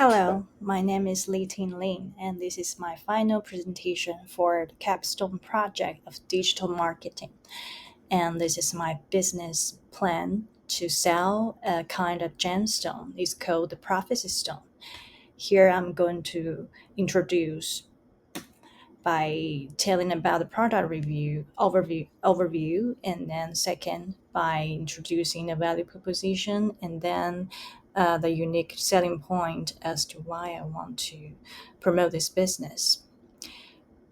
Hello, my name is Ting, and this is my final presentation for the capstone project of digital marketing. And this is my business plan to sell a kind of gemstone. It's called the prophecy stone. Here I'm going to introduce by telling about the product overview, and then second by introducing the value proposition, and then the unique selling point as to why I want to promote this business.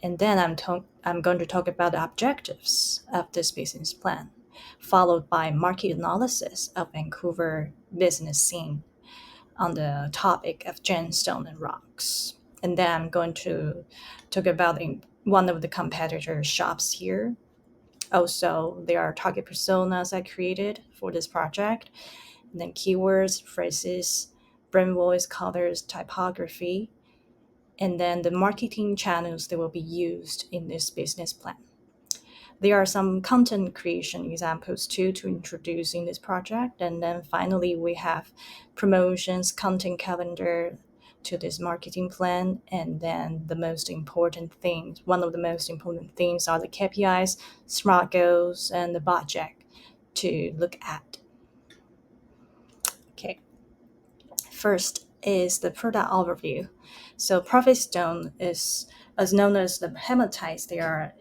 And then I'm going to talk about the objectives of this business plan, followed by market analysis of Vancouver business scene on the topic of gemstone and rocks. And then I'm going to talk about one of the competitor shops here. Also, there are target personas I created for this project, and then keywords, phrases, brand voice, colors, typography, and then the marketing channels that will be used in this business plan. There are some content creation examples too to introduce in this project. And then finally, we have promotions, content calendar to this marketing plan. And then one of the most important things are the KPIs, SMART goals, and the budget to look at. Okay. First is the product overview. So Prophet Stone is as known as the hematites. They are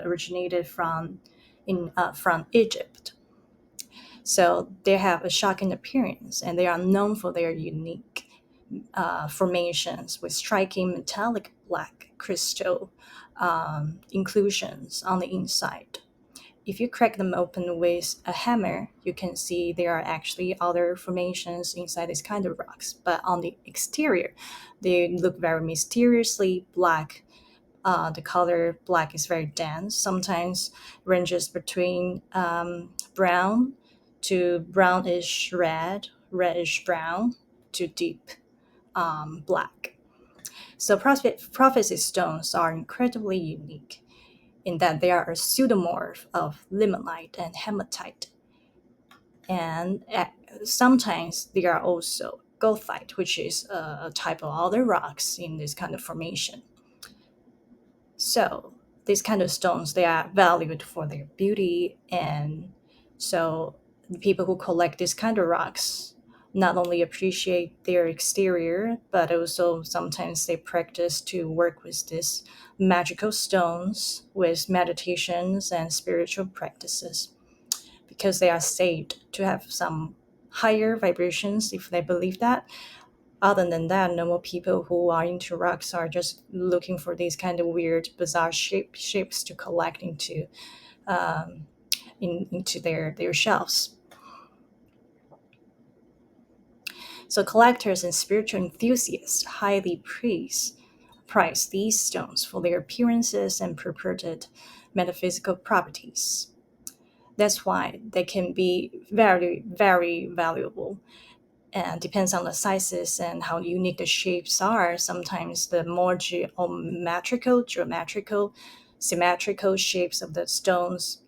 originated from Egypt. So they have a shocking appearance, and they are known for their unique formations with striking metallic black crystal inclusions on the inside. If you crack them open with a hammer, you can see there are actually other formations inside these kind of rocks. But on the exterior, they look very mysteriously black. The color black is very dense, sometimes ranges between brown to brownish red, reddish brown to deep black. So prophecy stones are incredibly unique in that they are a pseudomorph of limonite and hematite. And sometimes they are also goethite, which is a type of other rocks in this kind of formation. So these kind of stones, they are valued for their beauty, and so the people who collect these kind of rocks not only appreciate their exterior, but also sometimes they practice to work with these magical stones with meditations and spiritual practices because they are said to have some higher vibrations if they believe that. Other than that, normal people who are into rocks are just looking for these kind of weird, bizarre shapes to collect um, into their shelves. So collectors and spiritual enthusiasts highly price these stones for their appearances and purported metaphysical properties. That's why they can be very, very valuable, and depends on the sizes and how unique the shapes are. Sometimes the more geometrical, symmetrical shapes of the stones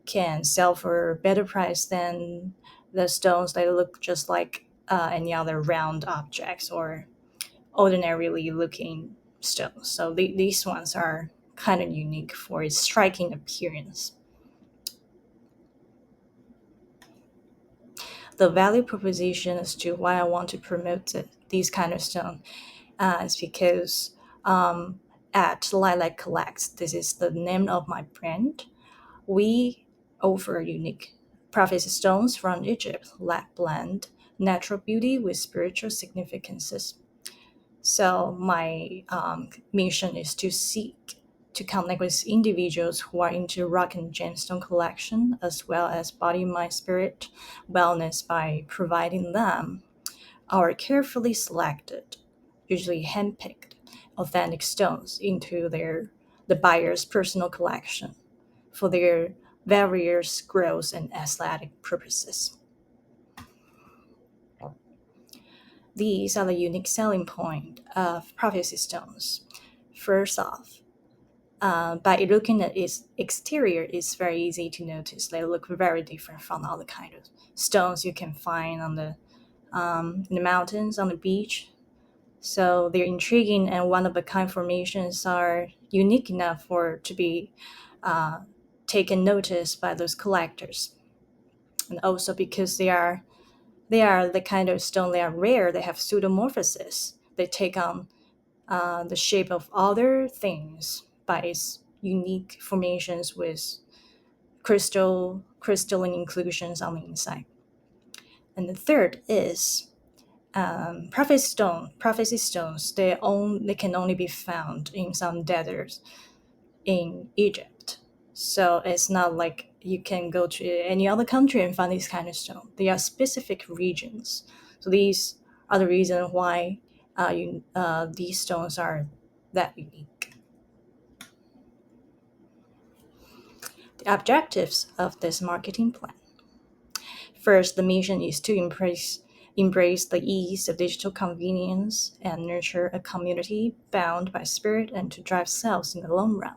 can sell for a better price than the stones that look just like any other round objects or ordinarily looking stones. So these ones are kind of unique for its striking appearance. The value proposition as to why I want to promote these kind of stone is because at Lilac Collects, this is the name of my brand, we offer unique prophecy stones from Egypt that blend natural beauty with spiritual significances. So my mission is to seek to connect with individuals who are into rock and gemstone collection, as well as body, mind, spirit wellness by providing them our carefully selected, usually handpicked, authentic stones into the buyer's personal collection for their various growth and aesthetic purposes. These are the unique selling point of prophecy stones. First off, by looking at its exterior, it's very easy to notice they look very different from other kind of stones you can find on in the mountains, on the beach. So they're intriguing and one of a kind formations are unique enough for to be uh, taken notice by those collectors. And also because they are the kind of stone, they are rare, they have pseudomorphosis. They take on the shape of other things by its unique formations with crystalline inclusions on the inside. And the third is prophecy stones. They can only be found in some deserts in Egypt. So it's not like you can go to any other country and find this kind of stone. They are specific regions. So these are the reason why these stones are that unique. The objectives of this marketing plan. First, the mission is to embrace the ease of digital convenience and nurture a community bound by spirit and to drive sales in the long run.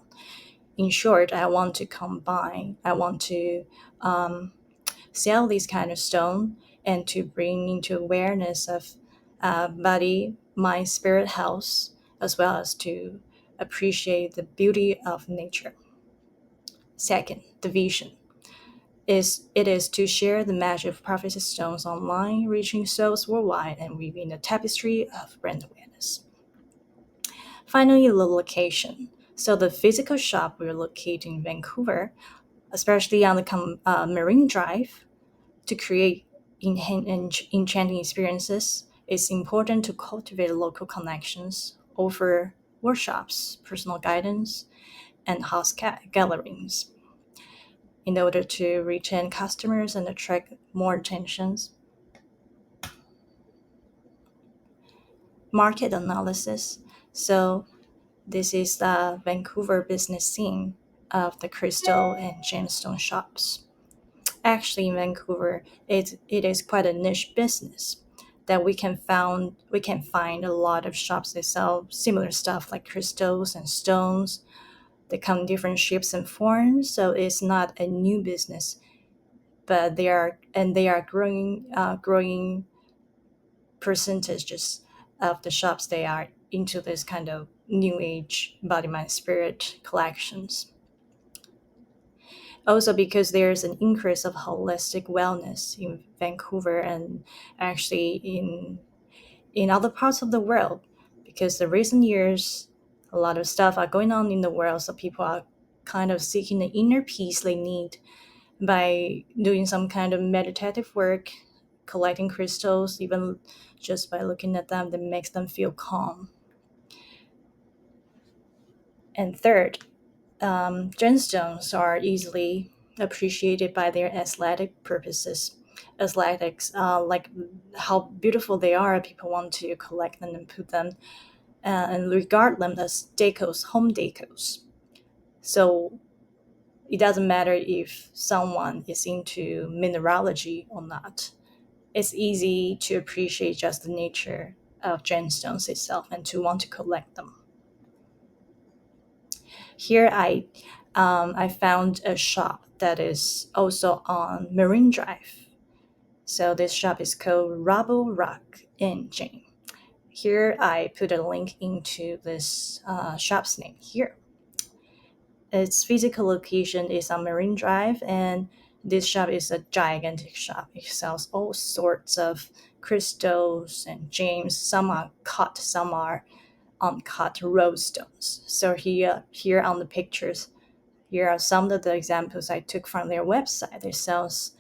In short, I want to um, sell this kind of stone and to bring into awareness of body, mind, spirit health, as well as to appreciate the beauty of nature. Second, the vision is to share the magic of prophecy stones online, reaching souls worldwide and weaving a tapestry of brand awareness. Finally, the location. So the physical shop we're located in Vancouver, especially on the Marine Drive, to create enchanting experiences, it's important to cultivate local connections, offer workshops, personal guidance, and house gatherings in order to retain customers and attract more attentions. Market analysis. So this is the Vancouver business scene of the crystal and gemstone shops. Actually, in Vancouver, it is quite a niche business that we can find a lot of shops that sell similar stuff like crystals and stones. They come in different shapes and forms, so it's not a new business, but they are growing percentages of the shops they are into this kind of new age body mind spirit collections. Also because there's an increase of holistic wellness in Vancouver and actually in other parts of the world, because the recent years a lot of stuff are going on in the world, so people are kind of seeking the inner peace they need by doing some kind of meditative work, collecting crystals, even just by looking at them, that makes them feel calm. And third, gemstones are easily appreciated by their aesthetic purposes. Aesthetics, like how beautiful they are, people want to collect them and put them and regard them as decos, home decos. So it doesn't matter if someone is into mineralogy or not. It's easy to appreciate just the nature of gemstones itself and to want to collect them. Here I found a shop that is also on Marine Drive. So this shop is called Rubble Rock in Jane. Here I put a link into this shop's name here. Its physical location is on Marine Drive, and this shop is a gigantic shop. It sells all sorts of crystals and gems. Some are cut, some are uncut rose stones. So here on the pictures, here are some of the examples I took from their website. It sells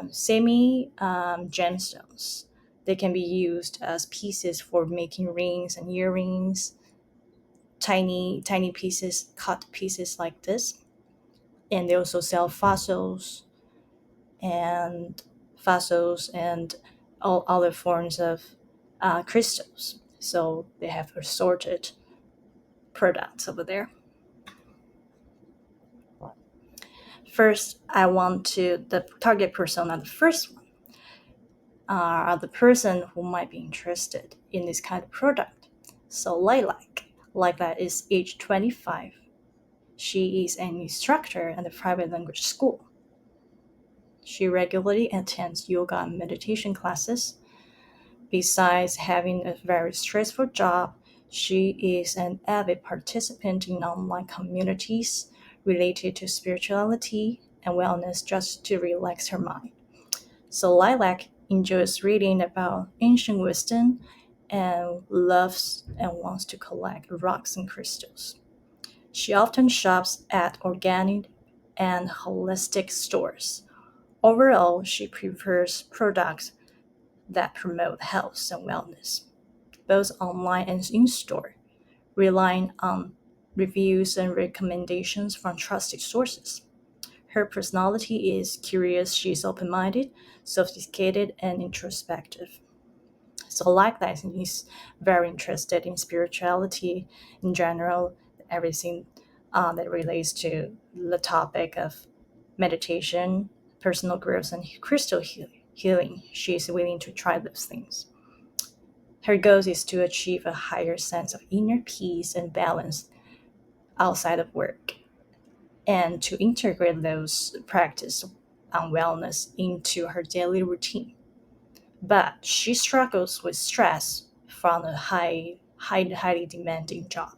semi gemstones. They can be used as pieces for making rings and earrings, tiny pieces, cut pieces like this. And they also sell and fossils and all other forms of crystals. So they have assorted products over there. First, I want to the target persona. The first one are the person who might be interested in this kind of product. So Lilac is age 25. She is an instructor at a private language school. She regularly attends yoga and meditation classes. Besides having a very stressful job, she is an avid participant in online communities related to spirituality and wellness just to relax her mind. So Lilac enjoys reading about ancient wisdom and loves and wants to collect rocks and crystals. She often shops at organic and holistic stores. Overall, she prefers products that promote health and wellness, both online and in store, relying on reviews and recommendations from trusted sources. Her personality is curious, she's open minded, sophisticated, and introspective. So, like that, he's very interested in spirituality in general, everything that relates to the topic of meditation, personal growth, and crystal healing. She is willing to try those things. Her goal is to achieve a higher sense of inner peace and balance outside of work and to integrate those practice on wellness into her daily routine. But she struggles with stress from a highly demanding job.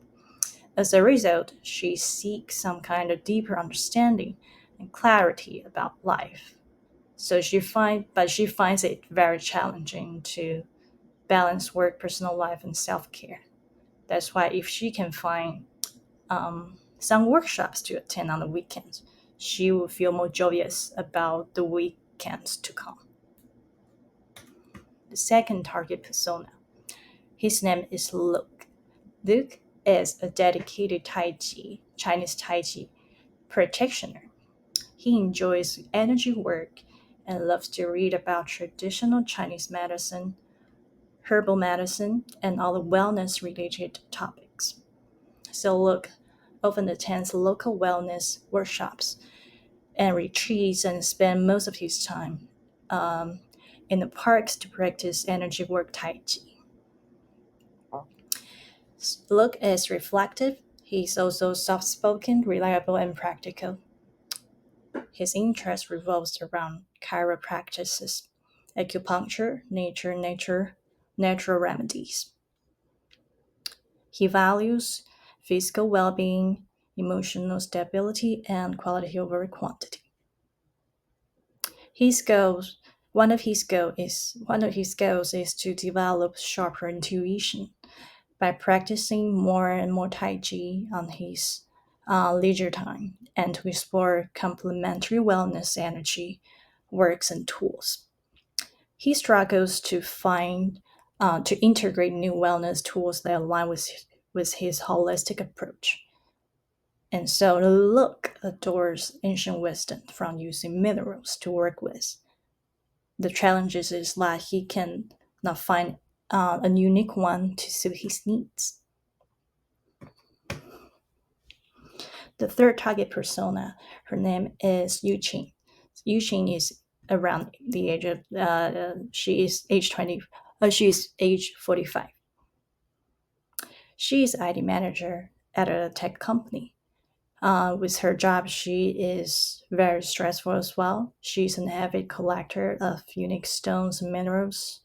As a result, she seeks some kind of deeper understanding and clarity about life. But she finds it very challenging to balance work, personal life, and self care. That's why if she can find some workshops to attend on the weekends, she will feel more joyous about the weekends to come. The second target persona, his name is Luke. Luke is a dedicated Chinese Tai Chi practitioner. He enjoys energy work and loves to read about traditional Chinese medicine, herbal medicine, and other wellness related topics. So Luke often attends local wellness workshops and retreats and spends most of his time um, in the parks to practice energy work Tai Chi. Luke is reflective. He's also soft spoken, reliable, and practical. His interest revolves around chiropractices, acupuncture, natural remedies. He values physical well being, emotional stability, and quality over quantity. His goals one of his goals is to develop sharper intuition by practicing more and more Tai Chi on his leisure time and to explore complementary wellness energy works and tools. He struggles to integrate new wellness tools that align with his holistic approach. And so the look adores ancient wisdom from using minerals to work with. The challenge is that he can not find a unique one to suit his needs. The third target persona, her name is Yu Qing. Yu Qing is around the age of she is age 20. She is age 45. She is IT manager at a tech company. With her job, she is very stressful as well. She's an avid collector of unique stones and minerals.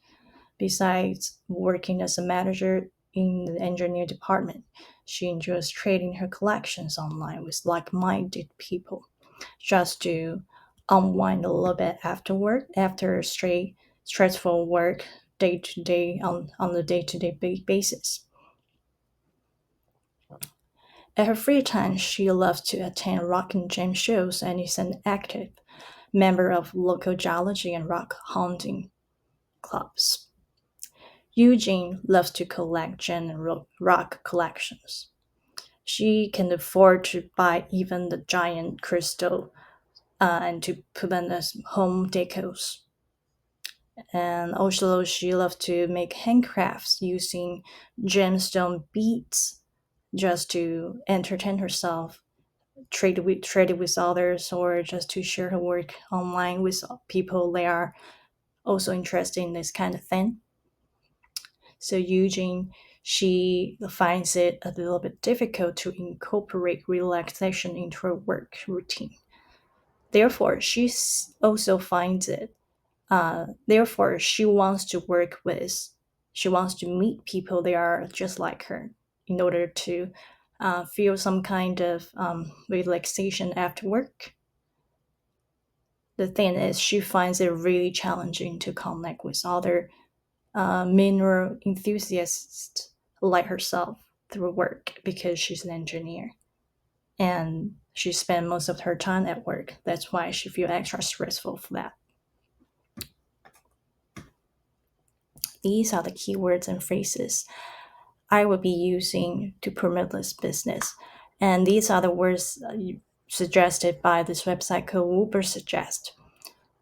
Besides working as a manager in the engineer department, she enjoys trading her collections online with like minded people just to unwind a little bit after work, after stressful work day to day on the day to day basis. At her free time, she loves to attend rock and jam shows and is an active member of local geology and rock hunting clubs. Eugene loves to collect gem and rock collections. She can afford to buy even the giant crystal and to put them as home decos. And also, she loves to make handcrafts using gemstone beads just to entertain herself, trade it with others, or just to share her work online with people that are also interested in this kind of thing. So Eugene, she finds it a little bit difficult to incorporate relaxation into her work routine. Therefore, also finds it. Therefore, she wants to work with She wants to meet people that are just like her in order to feel some kind of relaxation after work. The thing is, she finds it really challenging to connect with other mineral enthusiasts like herself through work because she's an engineer and she spends most of her time at work. That's why she feels extra stressful for that. These are the keywords and phrases I will be using to promote this business. And these are the words suggested by this website called Uber Suggest.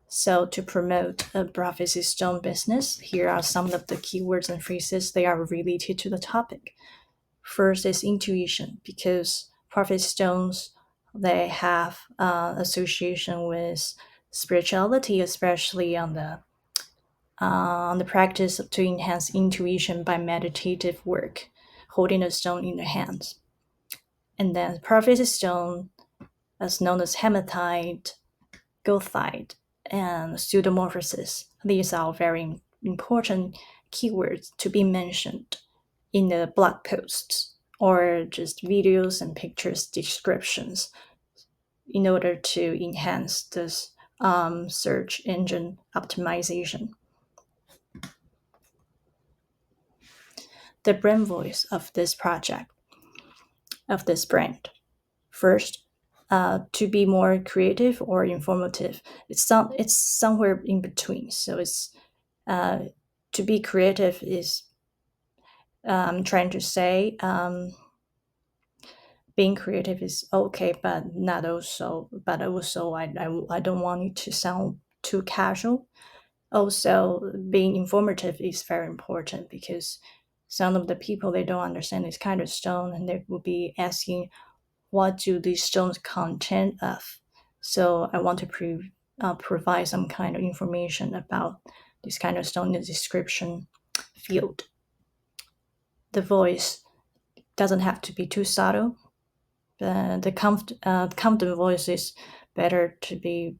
So to promote a prophecy stone business, here are some of the keywords and phrases they are related to the topic. First is intuition, because prophecy stones they have association with spirituality, especially on the practice to enhance intuition by meditative work, holding a stone in the hands. And then prophecy stone, as known as hematite, goethite, and pseudomorphosis. These are very important keywords to be mentioned in the blog posts or just videos and pictures descriptions in order to enhance this search engine optimization. The brand voice of this project, of this brand. First, to be more creative or informative. It's somewhere in between. So it's to be creative is trying to say being creative is okay, but not also. But also, I don't want it to sound too casual. Also, being informative is very important because some of the people they don't understand this kind of stone, and they will be asking, "What do these stones contain of?" So I want to provide some kind of information about this kind of stone in the description field. The voice doesn't have to be too subtle. The confident voice is better to be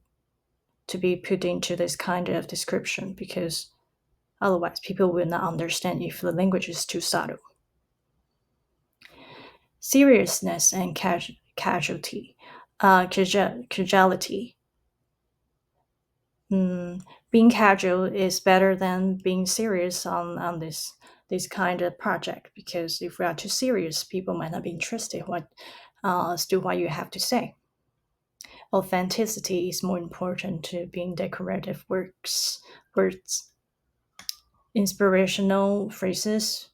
put into this kind of description because otherwise people will not understand if the language is too subtle. Seriousness and casualty, casuality. Being casual is better than being serious on this kind of project because if we are too serious, people might not be interested as to what you have to say. Authenticity is more important to being decorative words. Inspirational phrases,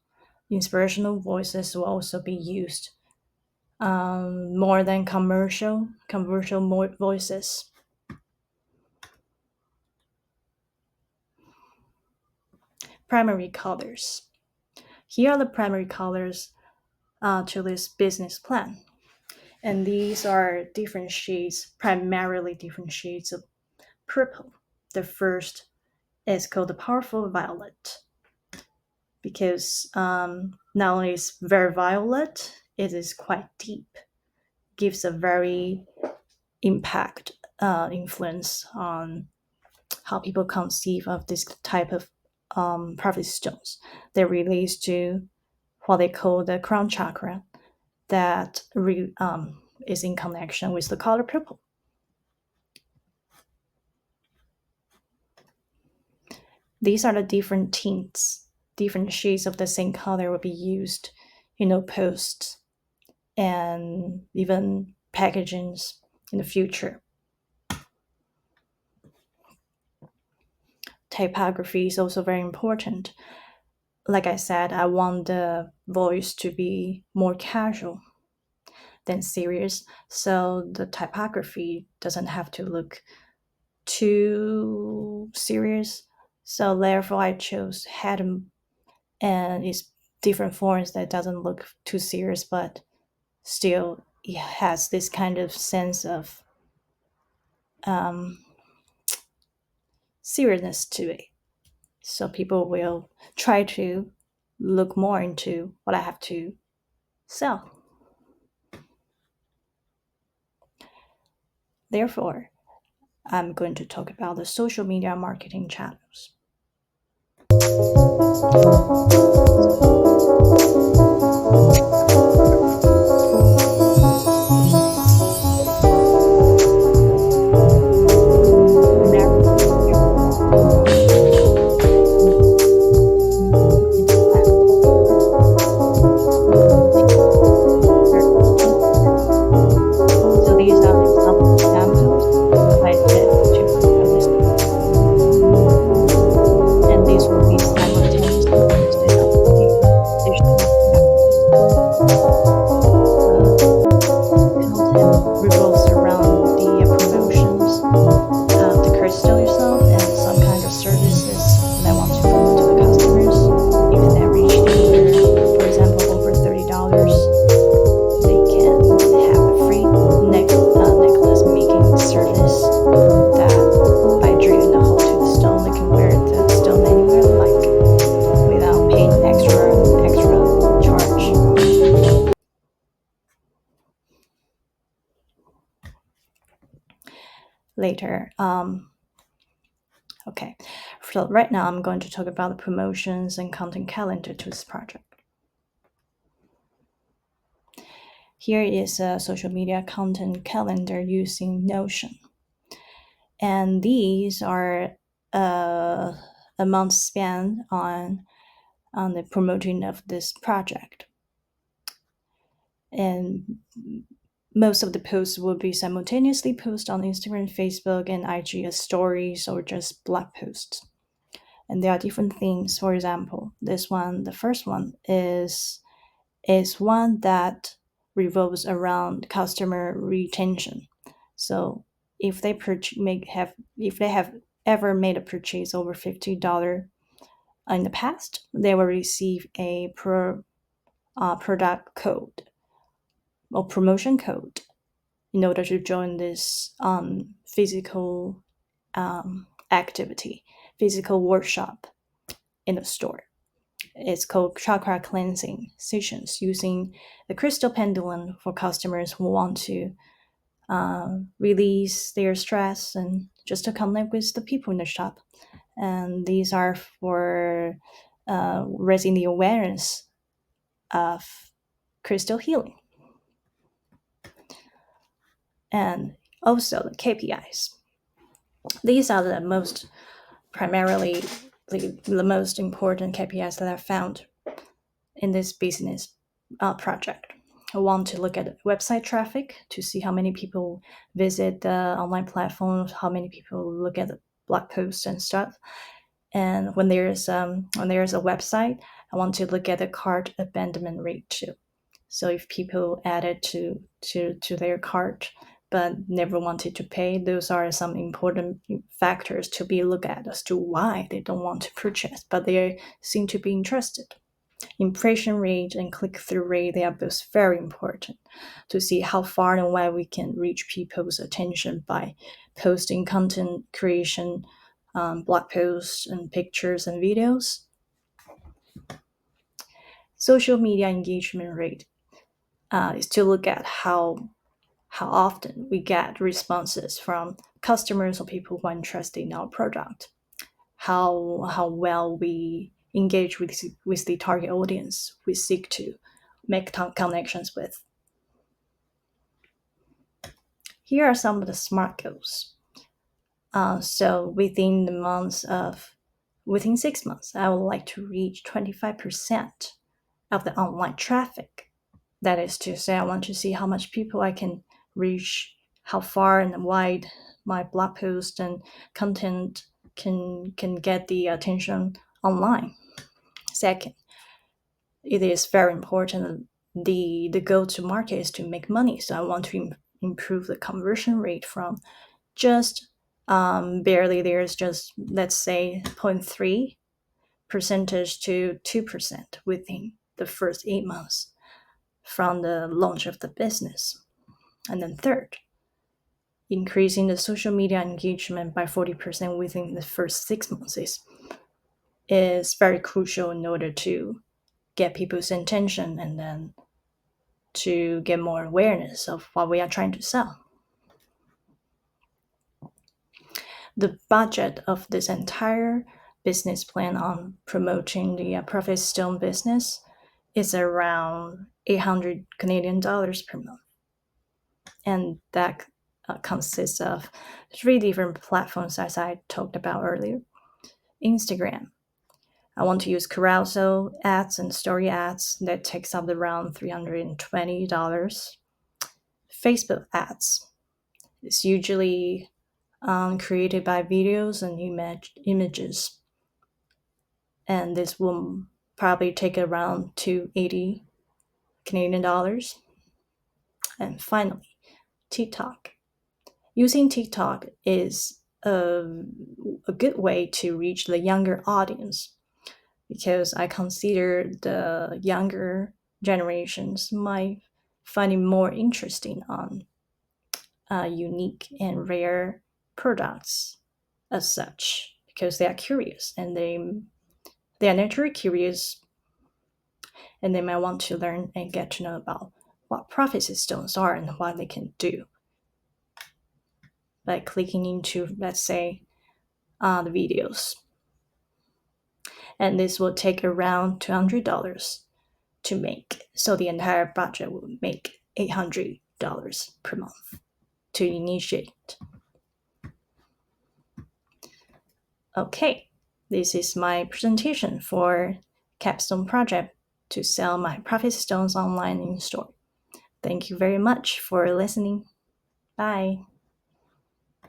inspirational voices will also be used more than commercial voices. Primary colors. Here are the primary colors to this business plan. And these are different shades, primarily different shades of purple. The first is called the powerful violet because not only is very violet, it is quite deep, gives a very impact influence on how people conceive of this type of prophecy stones. That relates to what they call the crown chakra, that is in connection with the color purple. These are the different tints, different shades of the same color will be used, posts and even packagings in the future. Typography is also very important. Like I said, I want the voice to be more casual than serious, so the typography doesn't have to look too serious. So therefore, I chose head and it's different forms that doesn't look too serious, but still it has this kind of sense of seriousness to it. So people will try to look more into what I have to sell. Therefore, I'm going to talk about the social media marketing channels. later. Okay, so right now I'm going to talk about the promotions and content calendar to this project. Here is a social media content calendar using Notion. And these are a month span on the promoting of this project. And most of the posts will be simultaneously posted on Instagram, Facebook, and IG as stories or just blog posts. And there are different themes. For example, this one, the first one is one that revolves around customer retention. So if they if they have ever made a purchase over $50 in the past, they will receive a product code or promotion code in order to join this physical activity, physical workshop in the store. It's called chakra cleansing sessions using the crystal pendulum for customers who want to release their stress and just to connect with the people in the shop. And these are for raising the awareness of crystal healing. And also the KPIs. These are the most primarily the most important KPIs that I've found in this business project. I want to look at website traffic to see how many people visit the online platforms, how many people look at the blog posts and stuff. And when there's a website, I want to look at the cart abandonment rate too. So if people added to their cart but never wanted to pay, those are some important factors to be looked at as to why they don't want to purchase, but they seem to be interested. Impression rate and click-through rate, they are both very important to see how far and wide we can reach people's attention by posting content creation, blog posts and pictures and videos. Social media engagement rate is to look at how often we get responses from customers or people who are interested in our product, how well we engage with the target audience we seek to make connections with. Here are some of the SMART goals. So within 6 months, I would like to reach 25% of the online traffic. That is to say, I want to see how much people I can reach, how far and wide my blog post and content can get the attention online. Second, it is very important the go to market is to make money. So I want to improve the conversion rate from just barely, there's just, let's say, 0.3 percentage to 2% within the first 8 months from the launch of the business. And then third, increasing the social media engagement by 40% within the first 6 months is very crucial in order to get people's attention and then to get more awareness of what we are trying to sell. The budget of this entire business plan on promoting the Profit Stone business is around 800 Canadian dollars per month. And that consists of 3 different platforms, as I talked about earlier. Instagram. I want to use carousel ads and story ads that takes up around $320. Facebook ads. It's usually created by videos and images. And this will probably take around 280 Canadian dollars. And finally, TikTok. Using TikTok is a good way to reach the younger audience because I consider the younger generations might find it more interesting on unique and rare products as such because they are curious and they are naturally curious and they might want to learn and get to know about what profit stones are and what they can do. by clicking into, let's say, the videos. And this will take around $200 to make. So the entire budget will make $800 per month to initiate. Okay, this is my presentation for capstone project to sell my profit stones online in store. Thank you very much for listening. Bye.